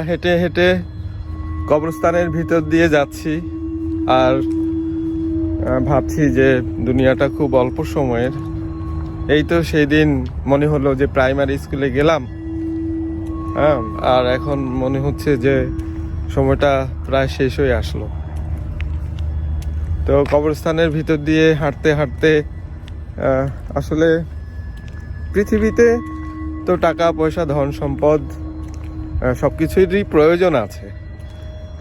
হেঁটে হেঁটে কবরস্থানের ভিতর দিয়ে যাচ্ছি। আর ভাবছি যে দুনিয়াটা খুব অল্প সময়ের। এই তো সেই দিন মনে হলো যে প্রাইমারি স্কুলে গেলাম, হ্যাঁ, আর এখন মনে হচ্ছে যে সময়টা প্রায় শেষ হয়ে আসলো। তো কবরস্থানের ভিতর দিয়ে হাঁটতে হাঁটতে আসলে পৃথিবীতে তো টাকা পয়সা ধন সম্পদ সব কিছুরই প্রয়োজন আছে,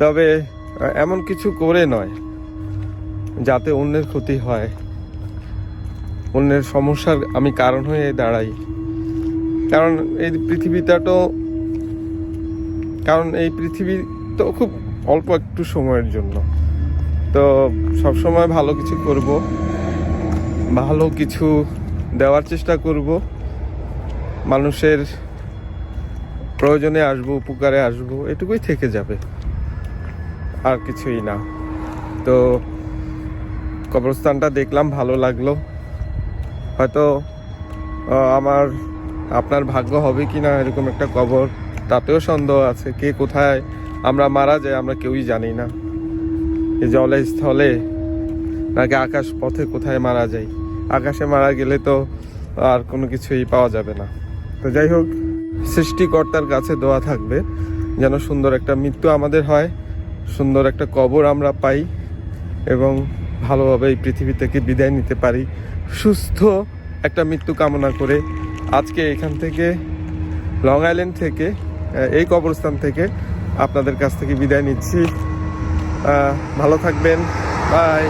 তবে এমন কিছু করে নয় যাতে অন্যের ক্ষতি হয়, অন্যের সমস্যার আমি কারণ হয়ে দাঁড়াই। কারণ এই পৃথিবী তো খুব অল্প একটু সময়ের জন্য। তো সবসময় ভালো কিছু করব, ভালো কিছু দেওয়ার চেষ্টা করব, মানুষের প্রয়োজনে আসবো, উপকারে আসবো, এটুকুই থেকে যাবে, আর কিছুই না। তো কবরস্থানটা দেখলাম, ভালো লাগলো। হয়তো আপনার ভাগ্য হবে কি না এরকম একটা কবর, তাতেও সন্দেহ আছে। কে কোথায় আমরা মারা যাই আমরা কেউই জানি না। এই জলে স্থলে নাকি আকাশ পথে কোথায় মারা যাই। আকাশে মারা গেলে তো আর কোনো কিছুই পাওয়া যাবে না। তো যাই হোক, সৃষ্টিকর্তার কাছে দোয়া থাকবে যেন সুন্দর একটা মৃত্যু আমাদের হয়, সুন্দর একটা কবর আমরা পাই, এবং ভালোভাবে এই পৃথিবী থেকে বিদায় নিতে পারি, সুস্থ একটা মৃত্যু কামনা করে আজকে এখান থেকে, লং আইল্যান্ড থেকে, এই কবরস্থান থেকে আপনাদের কাছ থেকে বিদায় নিচ্ছি। ভালো থাকবেন, বাই।